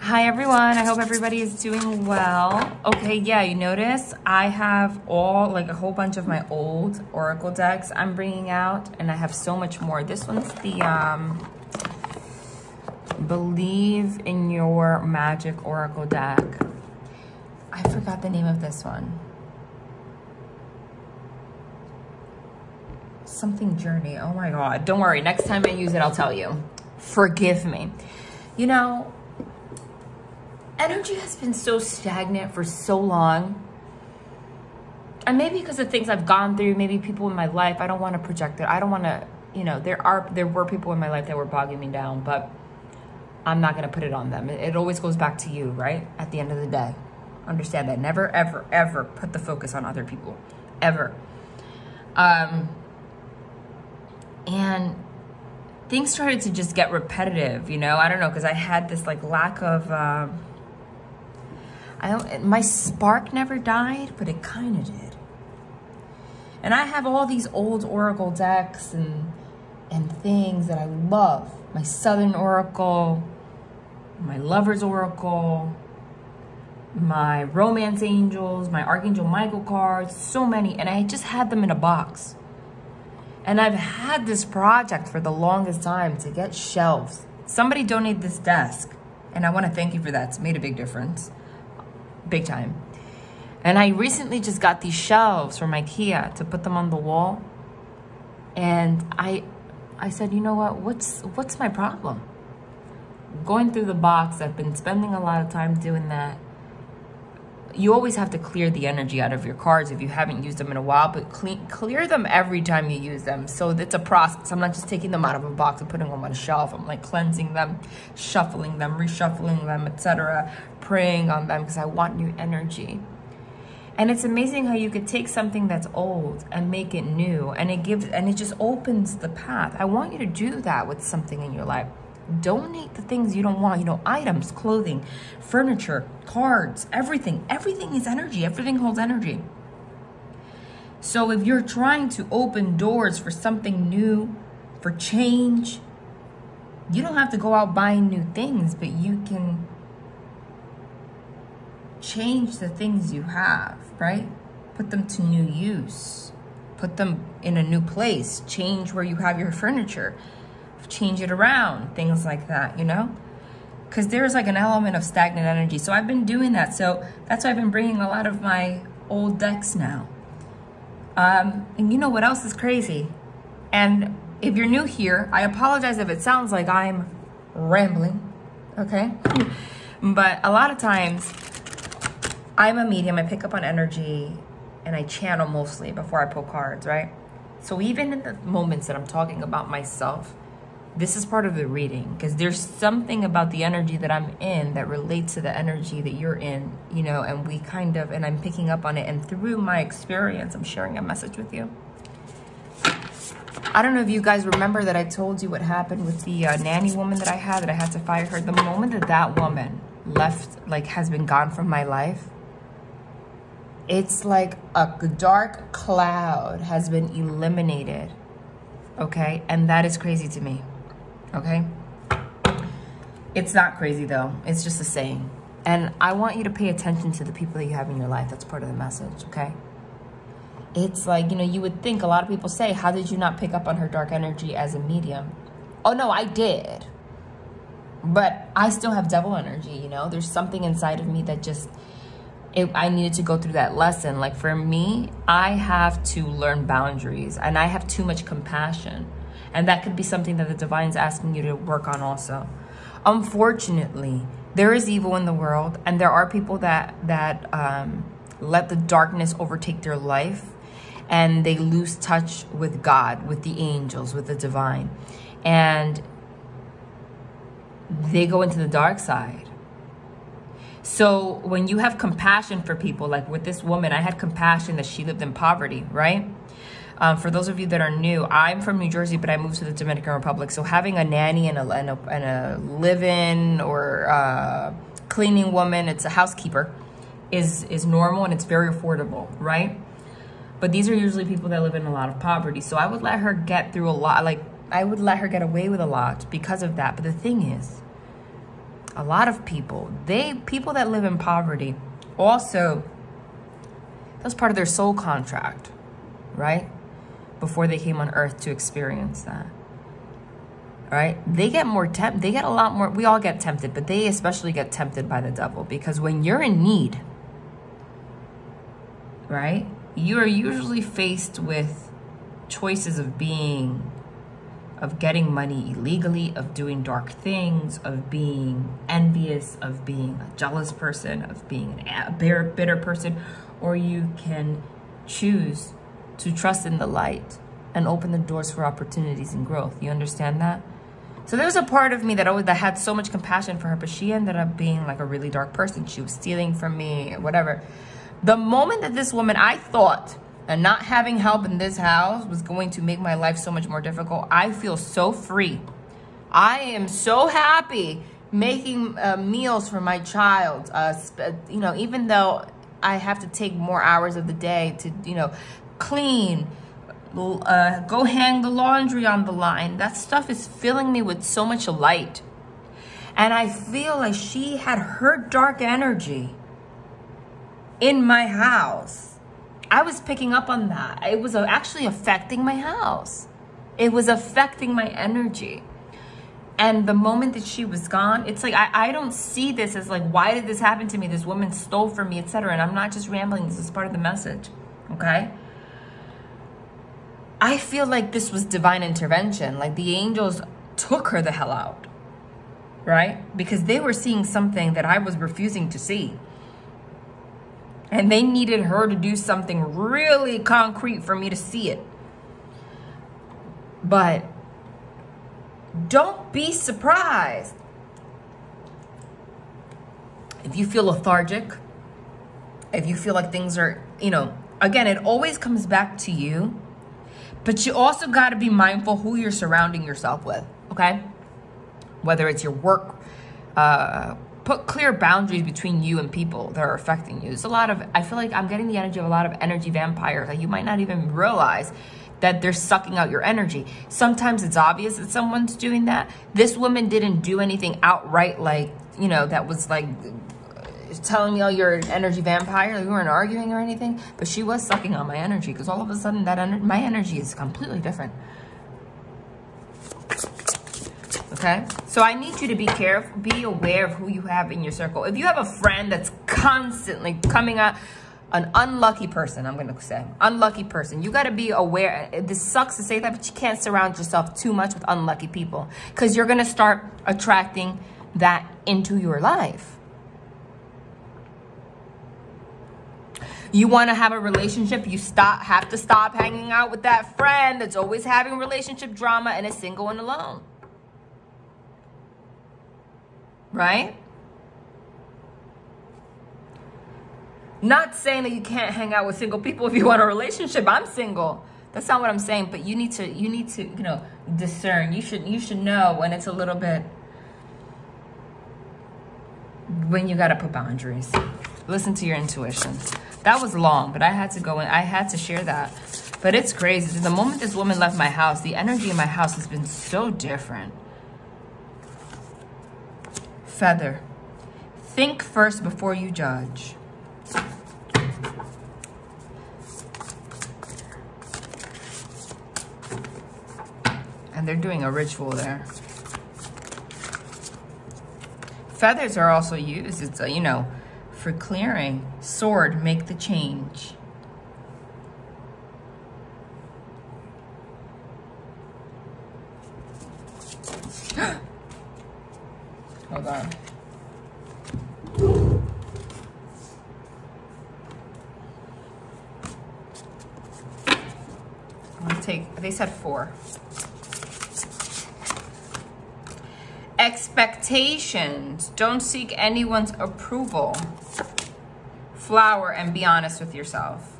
Hi everyone, I hope everybody is doing well. Okay, yeah, you notice I have a whole bunch of my old oracle decks I'm bringing out, and I have so much more. This one's the Believe in Your Magic Oracle deck. I forgot the name of this one. Something Journey. Oh my God, don't worry, next time I use it I'll tell you. Forgive me. You know, energy has been so stagnant for so long. And maybe because of things I've gone through, maybe people in my life, I don't want to project it. I don't want to, you know, there were people in my life that were bogging me down, but I'm not going to put it on them. It always goes back to you, right? At the end of the day. Understand that. Never, ever, ever put the focus on other people. Ever. And things started to just get repetitive, you know? I don't know, because I had this like lack of... my spark never died, but it kind of did. And I have all these old oracle decks and things that I love. My Southern Oracle, my Lover's Oracle, my Romance Angels, my Archangel Michael cards, so many. And I just had them in a box. And I've had this project for the longest time to get shelves. Somebody donated this desk, and I want to thank you for that. It's made a big difference. Big time. And I recently just got these shelves from IKEA to put them on the wall. And I said, you know what? What's my problem? Going through the box, I've been spending a lot of time doing that. You always have to clear the energy out of your cards if you haven't used them in a while, but clear them every time you use them. So it's a process. I'm not just taking them out of a box and putting them on a shelf. I'm like cleansing them, shuffling them, reshuffling them, etc., praying on them because I want new energy. And it's amazing how you could take something that's old and make it new, and it just opens the path. I want you to do that with something in your life. Donate the things you don't want, you know, items, clothing, furniture, cards, everything. Everything is energy. Everything holds energy. So if you're trying to open doors for something new, for change, you don't have to go out buying new things, but you can change the things you have, right? Put them to new use. Put them in a new place. Change where you have your furniture. Change it around, things like that, you know, because there's like an element of stagnant energy. So I've been doing that. So that's why I've been bringing a lot of my old decks now. And you know what else is crazy? And if you're new here, I apologize if it sounds like I'm rambling, okay? But a lot of times I'm a medium. I pick up on energy and I channel mostly before I pull cards, right? So even in the moments that I'm talking about myself, this is part of the reading, because there's something about the energy that I'm in that relates to the energy that you're in, you know, and I'm picking up on it. And through my experience, I'm sharing a message with you. I don't know if you guys remember that I told you what happened with the nanny woman that I had to fire her. The moment that woman left, like has been gone from my life, it's like a dark cloud has been eliminated, okay? And that is crazy to me. Okay? It's not crazy though. It's just a saying. And I want you to pay attention to the people that you have in your life. That's part of the message, okay? It's like, you know, you would think, a lot of people say, how did you not pick up on her dark energy as a medium? Oh no, I did. But I still have devil energy, you know? There's something inside of me that just, I needed to go through that lesson. Like for me, I have to learn boundaries, and I have too much compassion. And that could be something that the divine's asking you to work on also. Unfortunately, there is evil in the world, and there are people that let the darkness overtake their life, and they lose touch with God, with the angels, with the divine. And they go into the dark side. So when you have compassion for people, like with this woman, I had compassion that she lived in poverty, right? For those of you that are new, I'm from New Jersey, but I moved to the Dominican Republic. So having a nanny and a live-in or cleaning woman, it's a housekeeper, is normal, and it's very affordable, right? But these are usually people that live in a lot of poverty. So I would let her get through a lot. Like I would let her get away with a lot because of that. But the thing is, a lot of people, people that live in poverty, also, that's part of their soul contract, right? Before they came on earth to experience that, right? They get more they get a lot more, we all get tempted, but they especially get tempted by the devil, because when you're in need, right, you are usually faced with choices of getting money illegally, of doing dark things, of being envious, of being a jealous person, of being a bitter person, or you can choose to trust in the light and open the doors for opportunities and growth. You understand that? So there's a part of me that had so much compassion for her, but she ended up being like a really dark person. She was stealing from me, whatever. The moment that this woman, I thought, and not having help in this house was going to make my life so much more difficult. I feel so free. I am so happy making meals for my child. You know, even though I have to take more hours of the day to, you know, clean, go hang the laundry on the line. That stuff is filling me with so much light. And I feel like she had her dark energy in my house. I was picking up on that. It was actually affecting my house. It was affecting my energy. And the moment that she was gone, it's like, I don't see this as like, why did this happen to me? This woman stole from me, etc. And I'm not just rambling. This is part of the message, okay? I feel like this was divine intervention. Like the angels took her the hell out, right? Because they were seeing something that I was refusing to see. And they needed her to do something really concrete for me to see it. But don't be surprised if you feel lethargic, if you feel like things are, you know, again, it always comes back to you. But you also got to be mindful who you're surrounding yourself with, okay? Whether it's your work, put clear boundaries between you and people that are affecting you. There's a lot of, I feel like I'm getting the energy of a lot of energy vampires that you might not even realize that they're sucking out your energy. Sometimes it's obvious that someone's doing that. This woman didn't do anything outright, like, you know, that was like telling me, oh, you're an energy vampire. We weren't arguing or anything, but she was sucking on my energy, because all of a sudden that my energy is completely different. Okay, so I need you to be careful, be aware of who you have in your circle. If you have a friend that's constantly coming out, an unlucky person, I'm going to say, unlucky person, you got to be aware. This sucks to say that, but you can't surround yourself too much with unlucky people, because you're going to start attracting that into your life. You want to have a relationship, you have to stop hanging out with that friend that's always having relationship drama and is single and alone. Right? Not saying that you can't hang out with single people if you want a relationship. I'm single. That's not what I'm saying. But you need to, you know, discern. You should know when it's a little bit, when you gotta put boundaries. Listen to your intuition. That was long, but I had to go in. I had to share that. But it's crazy. The moment this woman left my house, the energy in my house has been so different. Feather. Think first before you judge. And they're doing a ritual there. Feathers are also used, it's you know, for clearing. Sword, make the change. Hold on. I'm gonna take, they said 4. Expectations. Don't seek anyone's approval. Flower and be honest with yourself.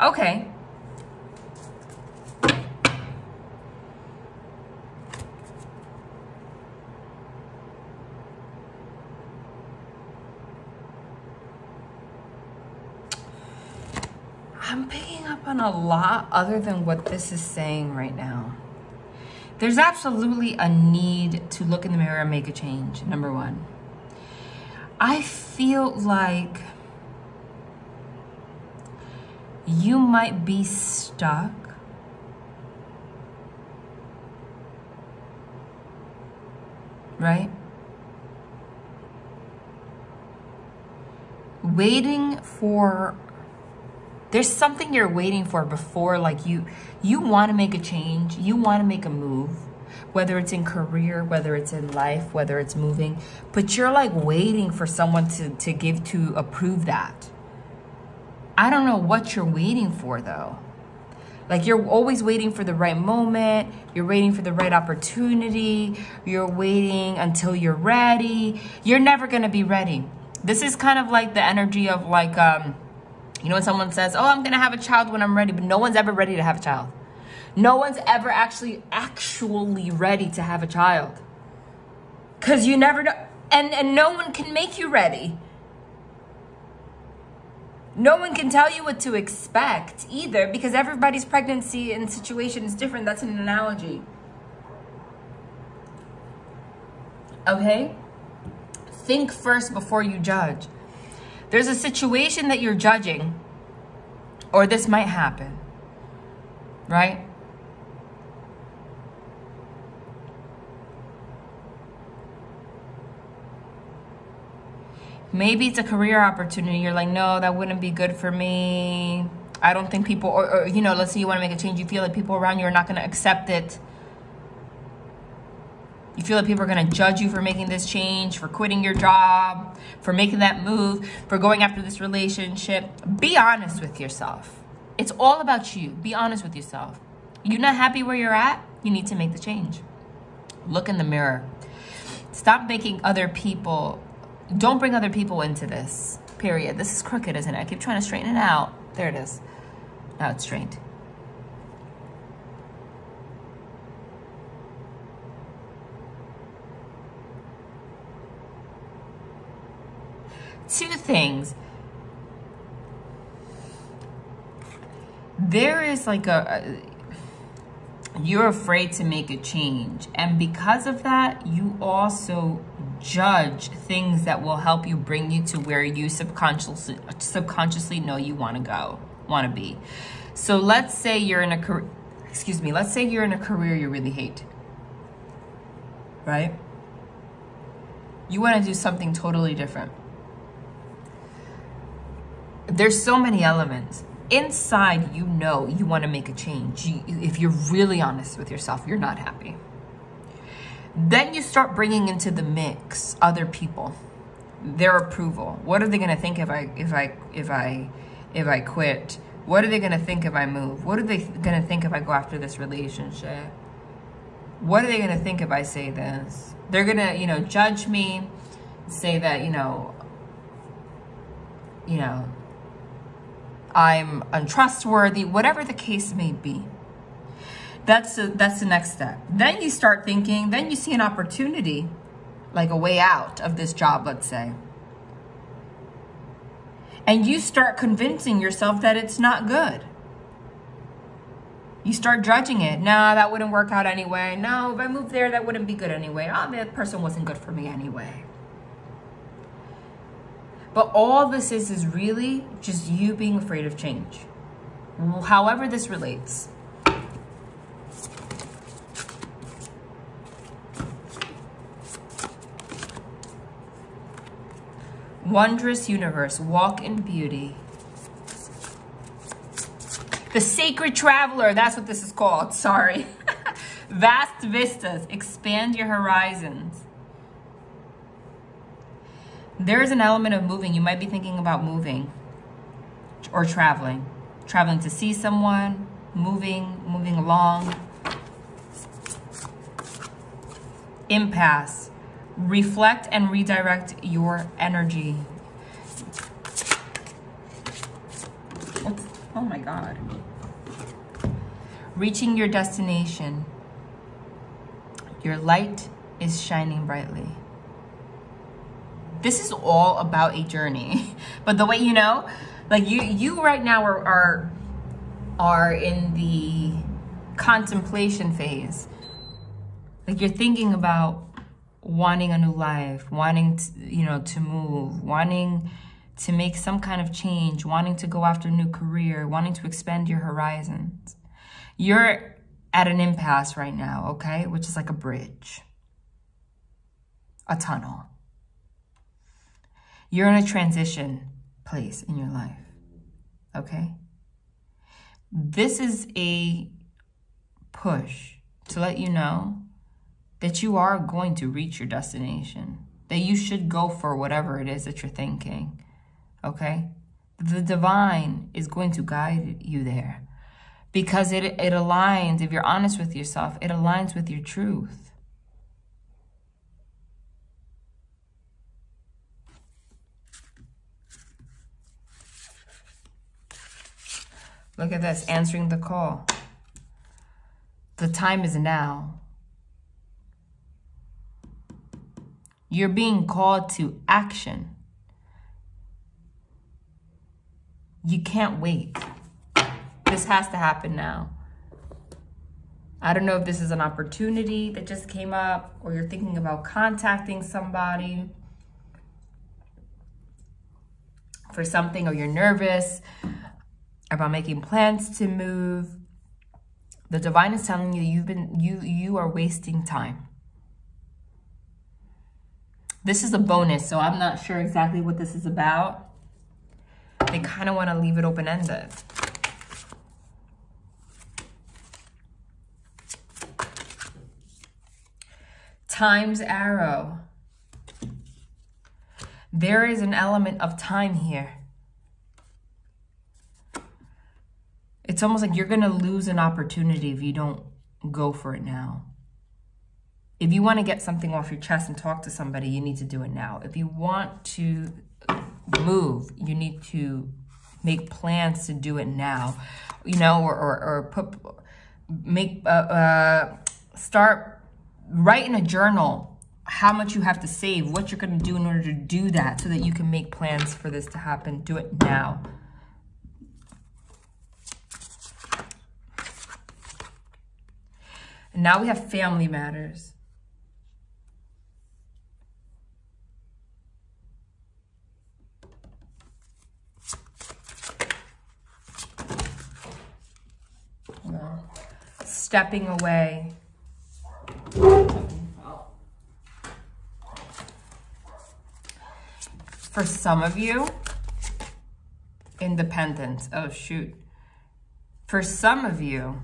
Okay. I'm picking up on a lot other than what this is saying right now. There's absolutely a need to look in the mirror and make a change, number one. I feel like you might be stuck right? Waiting for, there's something you're waiting for before, like you want to make a change, you want to make a move, whether it's in career, whether it's in life, whether it's moving, but you're like waiting for someone to approve that. I don't know what you're waiting for though. Like you're always waiting for the right moment, you're waiting for the right opportunity, you're waiting until you're ready. You're never gonna be ready. This is kind of like the energy of like, you know when someone says, oh, I'm gonna have a child when I'm ready, but no one's ever ready to have a child. No one's ever actually ready to have a child. Cause you never know, and no one can make you ready. No one can tell you what to expect either, because everybody's pregnancy and situation is different. That's an analogy. Okay? Think first before you judge. There's a situation that you're judging, or this might happen, right? Maybe it's a career opportunity. You're like, no, that wouldn't be good for me. I don't think people, or you know, let's say you want to make a change. You feel like people around you are not going to accept it. You feel like people are going to judge you for making this change, for quitting your job, for making that move, for going after this relationship. Be honest with yourself. It's all about you. Be honest with yourself. You're not happy where you're at? You need to make the change. Look in the mirror. Stop making other people, don't bring other people into this, period. This is crooked, isn't it? I keep trying to straighten it out. There it is. Now it's straight. Two things. There is like you're afraid to make a change. And because of that, you also judge things that will help you bring you to where you subconsciously know you want to be. So let's say you're in a career, let's say you're in a career you really hate, right? You want to do something totally different. There's so many elements. Inside, you know you want to make a change. If you're really honest with yourself, you're not happy. Then you start bringing into the mix other people, their approval. What are they going to think if I quit? What are they going to think if I move? What are they going to think if I go after this relationship? What are they going to think if I say this? They're going to, you know, judge me, say that, you know, I'm untrustworthy, whatever the case may be. That's the next step. Then you start thinking, then you see an opportunity, like a way out of this job, let's say. And you start convincing yourself that it's not good. You start judging it. No, that wouldn't work out anyway. No, if I moved there, that wouldn't be good anyway. Oh, that person wasn't good for me anyway. But all this is really just you being afraid of change. However this relates. Wondrous universe, walk in beauty. The sacred traveler, that's what this is called, sorry. Vast vistas, expand your horizons. There is an element of moving. You might be thinking about moving or traveling. Traveling to see someone, moving along. Impasse. Reflect and redirect your energy. Oh my God. Reaching your destination. Your light is shining brightly. This is all about a journey. But the way, you know, like you right now are are in the contemplation phase. Like you're thinking about wanting a new life, wanting to, to move, wanting to make some kind of change, wanting to go after a new career, wanting to expand your horizons. You're at an impasse right now, okay? Which is like a bridge, a tunnel. You're in a transition place in your life, okay? This is a push to let you know that you are going to reach your destination, that you should go for whatever it is that you're thinking, okay? The divine is going to guide you there because it aligns, if you're honest with yourself, it aligns with your truth. Look at this, answering the call. The time is now. You're being called to action. You can't wait. This has to happen now. I don't know if this is an opportunity that just came up or you're thinking about contacting somebody for something, or you're nervous about making plans to move. The divine is telling you you are wasting time. This is a bonus, so I'm not sure exactly what this is about. They kind of want to leave it open-ended. Time's arrow. There is an element of time here. It's almost like you're going to lose an opportunity if you don't go for it now. If you want to get something off your chest and talk to somebody, you need to do it now. If you want to move, you need to make plans to do it now, start write in a journal how much you have to save, what you're going to do in order to do that, so that you can make plans for this to happen. Do it now. And now we have family matters. Stepping away. For some of you, independence. Oh, shoot. For some of you,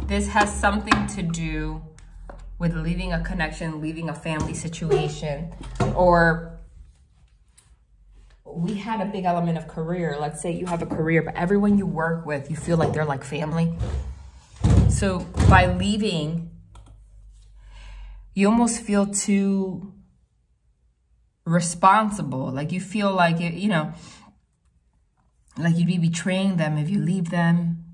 this has something to do with leaving a connection, leaving a family situation, or we had a big element of career. Let's say you have a career, but everyone you work with, you feel like they're like family. So by leaving, you almost feel too responsible. Like you feel like, like you'd be betraying them if you leave them.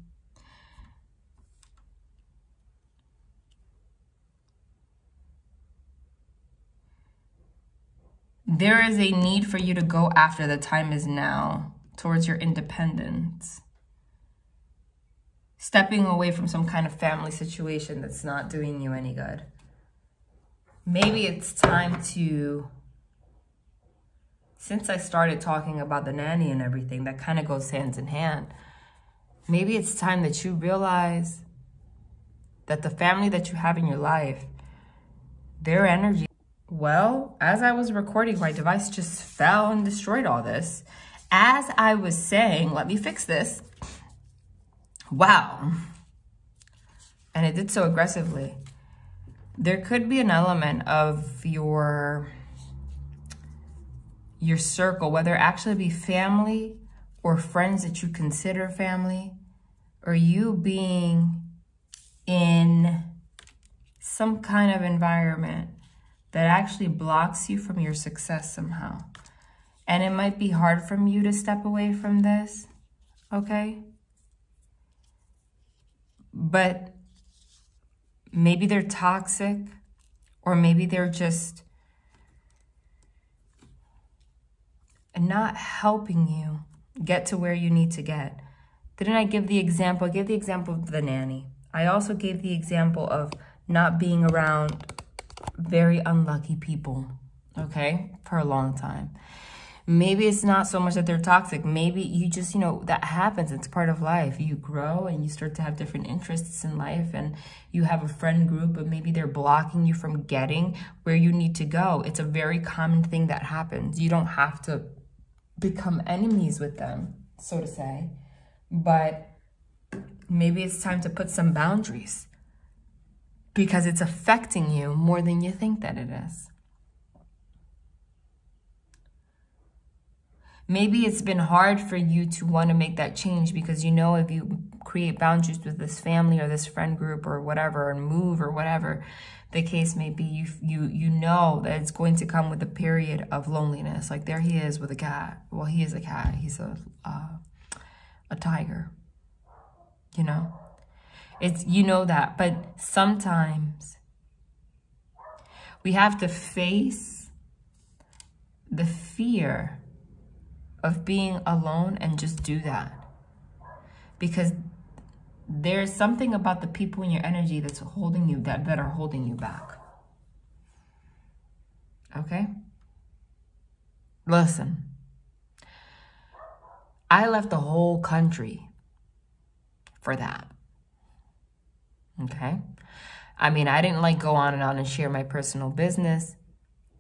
There is a need for you to go after the time is now towards your independence. Stepping away from some kind of family situation that's not doing you any good. Maybe it's time to, since I started talking about the nanny and everything, that kind of goes hand in hand. Maybe it's time that you realize that the family that you have in your life, their energy. Well, as I was recording, my device just fell and destroyed all this. As I was saying, let me fix this. Wow. And it did so aggressively. There could be an element of your circle, whether it actually be family or friends that you consider family, or you being in some kind of environment that actually blocks you from your success somehow. And it might be hard for you to step away from this, okay? But maybe they're toxic, or maybe they're just not helping you get to where you need to get. Didn't I give the example? I gave the example of the nanny. I also gave the example of not being around very unlucky people, okay, for a long time. Maybe it's not so much that they're toxic. Maybe you just, you know, that happens. It's part of life. You grow and you start to have different interests in life, and you have a friend group, but maybe they're blocking you from getting where you need to go. It's a very common thing that happens. You don't have to become enemies with them, so to say, but maybe it's time to put some boundaries because it's affecting you more than you think that it is. Maybe it's been hard for you to want to make that change because you know if you create boundaries with this family or this friend group or whatever and move or whatever the case may be, you know that it's going to come with a period of loneliness. Like there he is with a cat. Well, he is a cat. He's a tiger. You know? You know that. But sometimes we have to face the fear of being alone and just do that. Because there's something about the people in your energy that's holding you, that are holding you back. Okay? Listen. I left the whole country for that. Okay? I mean, I didn't like go on and share my personal business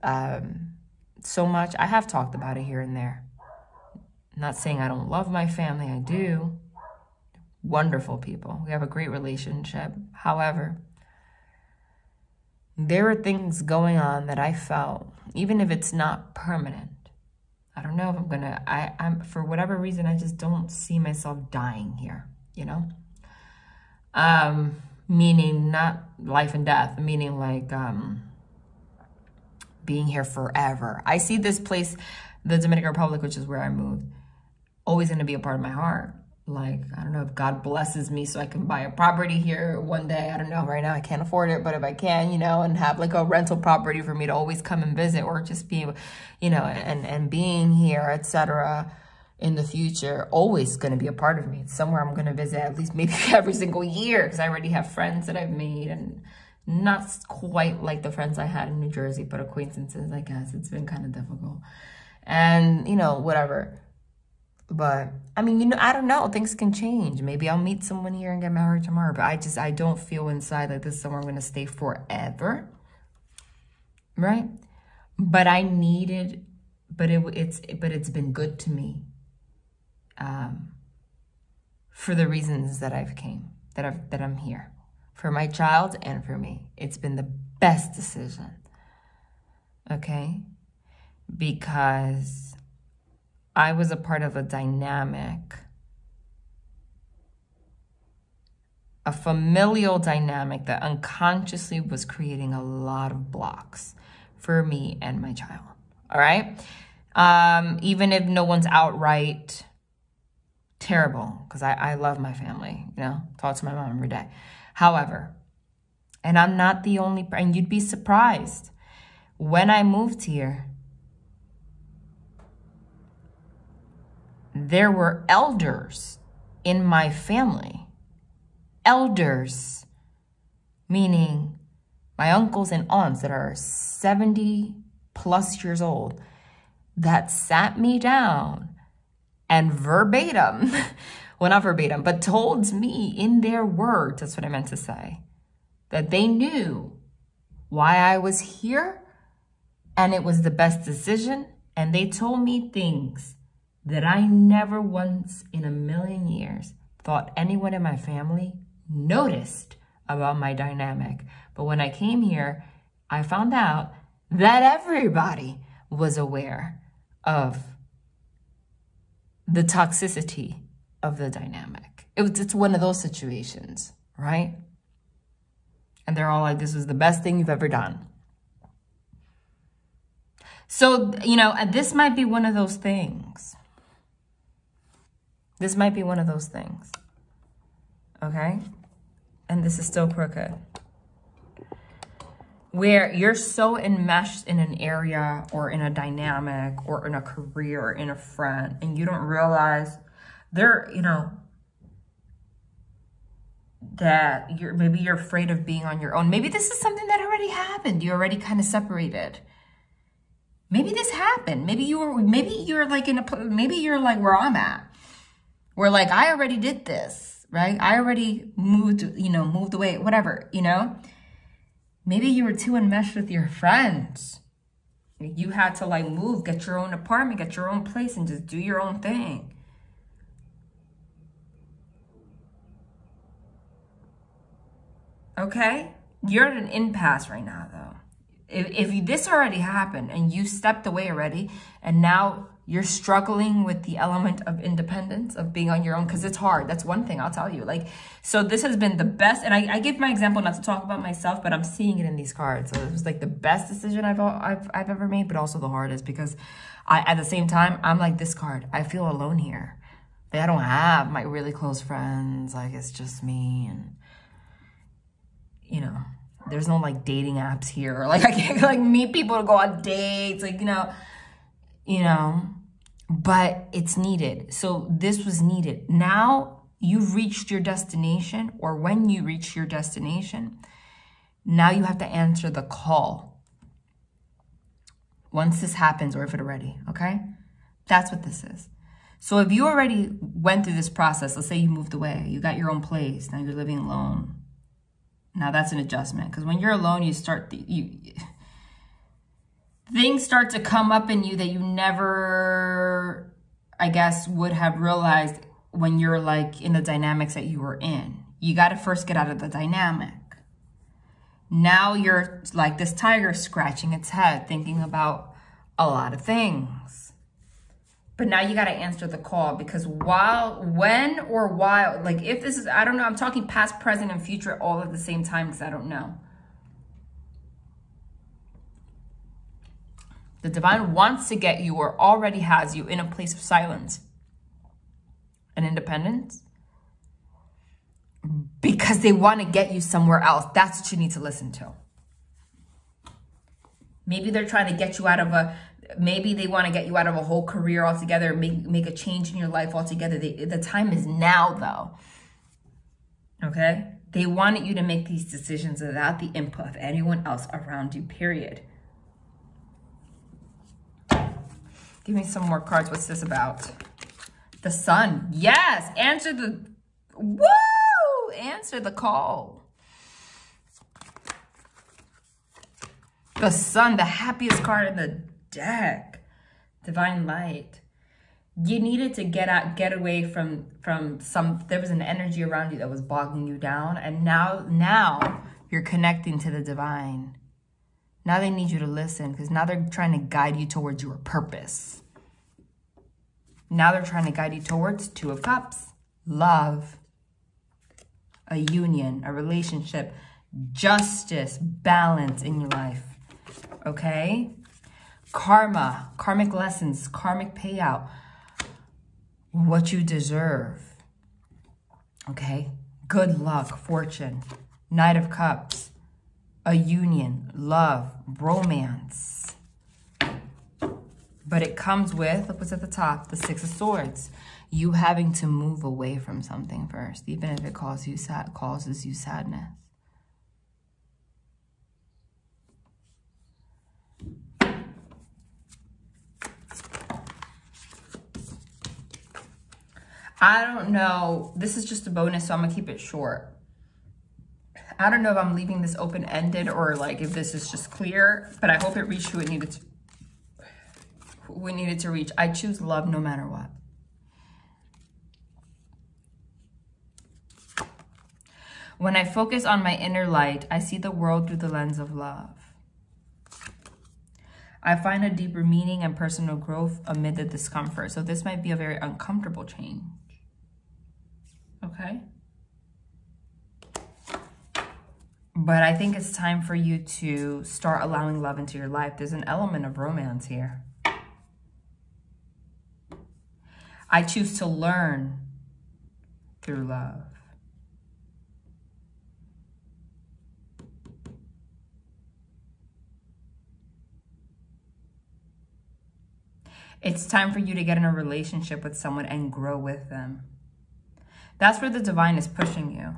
so much. I have talked about it here and there. Not saying I don't love my family, I do. Wonderful people. We have a great relationship. However, there were things going on that I felt, even if it's not permanent. I don't know if I'm gonna, I'm for whatever reason, I just don't see myself dying here, you know? Meaning not life and death, meaning like being here forever. I see this place, the Dominican Republic, which is where I moved, always going to be a part of my heart. Like, I don't know if God blesses me so I can buy a property here one day. I don't know. Right now I can't afford it, but if I can, you know, and have like a rental property for me to always come and visit, or just be, you know, and being here, etc. in the future, always going to be a part of me. It's somewhere I'm going to visit at least maybe every single year, because I already have friends that I've made, and not quite like the friends I had in New Jersey, but acquaintances, I guess. It's been kind of difficult. And, you know, whatever. But, I mean, you know, I don't know. Things can change. Maybe I'll meet someone here and get married tomorrow. But I don't feel inside like this is somewhere I'm going to stay forever. Right? But I needed, but it's been good to me. For the reasons that that I'm here. For my child and for me. It's been the best decision. Okay? Because I was a part of a dynamic, a familial dynamic that unconsciously was creating a lot of blocks for me and my child. All right? Even if no one's outright terrible, because I love my family, you know, talk to my mom every day. However, and I'm not the only, and you'd be surprised, when I moved here, there were elders in my family. Elders, meaning my uncles and aunts that are 70 plus years old, that sat me down and verbatim, well, not verbatim, but told me in their words, that's what I meant to say, that they knew why I was here and it was the best decision. And they told me things that I never once in a million years thought anyone in my family noticed about my dynamic. But when I came here, I found out that everybody was aware of the toxicity of the dynamic. It's one of those situations, right? And they're all like, this was the best thing you've ever done. So, you know, this might be one of those things. This might be one of those things, okay? And this is still crooked. where you're so enmeshed in an area or in a dynamic or in a career or in a friend, and you don't realize there, you know, that maybe you're afraid of being on your own. Maybe this is something that already happened. You already kind of separated. Maybe this happened. Maybe you're like maybe you're like where I'm at. Where like, I already did this, right? I already moved away, whatever, you know? Maybe you were too enmeshed with your friends. You had to like move, get your own apartment, get your own place, and just do your own thing. Okay? You're at an impasse right now, though. If this already happened and you stepped away already, and now you're struggling with the element of independence, of being on your own, because it's hard. That's one thing I'll tell you. Like, so this has been the best, and I give my example not to talk about myself, but I'm seeing it in these cards. So it was like the best decision I've ever made, but also the hardest, because at the same time, I'm like this card. I feel alone here. Like, I don't have my really close friends. Like, it's just me, and you know, there's no like dating apps here, or like I can't like meet people to go on dates, like, you know, but it's needed. So this was needed. Now you've reached your destination, or when you reach your destination, now you have to answer the call. Once this happens, or if it already, okay? That's what this is. So if you already went through this process, let's say you moved away, you got your own place, now you're living alone. Now that's an adjustment, because when you're alone, you start, things start to come up in you that you never, I guess, would have realized when you're like in the dynamics that you were in. You got to first get out of the dynamic. Now you're like this tiger scratching its head, thinking about a lot of things. But now you got to answer the call, because when or while, like if this is, I don't know, I'm talking past, present, and future all at the same time, because I don't know. The divine wants to get you, or already has you, in a place of silence and independence, because they want to get you somewhere else. That's what you need to listen to. Maybe they're trying to get you out of maybe they want to get you out of a whole career altogether, make a change in your life altogether. The time is now, though. Okay? They wanted you to make these decisions without the input of anyone else around you, period. Give me some more cards. What's this about? The sun. Yes! Answer the call. The sun, the happiest card in the deck. Divine light. You needed to get away from there was an energy around you that was bogging you down, and now you're connecting to the divine. Now they need you to listen, because now they're trying to guide you towards your purpose. Now they're trying to guide you towards Two of Cups, love, a union, a relationship, justice, balance in your life. Okay? Karma, karmic lessons, karmic payout, what you deserve. Okay? Good luck, fortune, Knight of Cups, a union, love, romance. But it comes with, look what's at the top, the Six of Swords. You having to move away from something first, even if it causes you sadness. I don't know. This is just a bonus, so I'm going to keep it short. I don't know if I'm leaving this open-ended or like if this is just clear, but I hope it reached who it needed to reach. I choose love no matter what. When I focus on my inner light, I see the world through the lens of love. I find a deeper meaning and personal growth amid the discomfort. So this might be a very uncomfortable change. Okay? But I think it's time for you to start allowing love into your life. There's an element of romance here. I choose to learn through love. It's time for you to get in a relationship with someone and grow with them. That's where the divine is pushing you.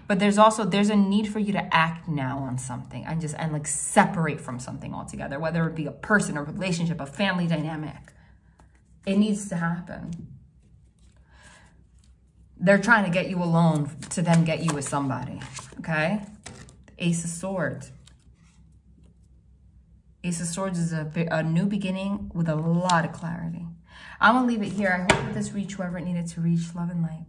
But there's a need for you to act now on something and like separate from something altogether, whether it be a person, a relationship, a family dynamic. It needs to happen. They're trying to get you alone to then get you with somebody, okay? Ace of Swords. Ace of Swords is a new beginning with a lot of clarity. I'm going to leave it here. I hope that this reached whoever it needed to reach. Love and light.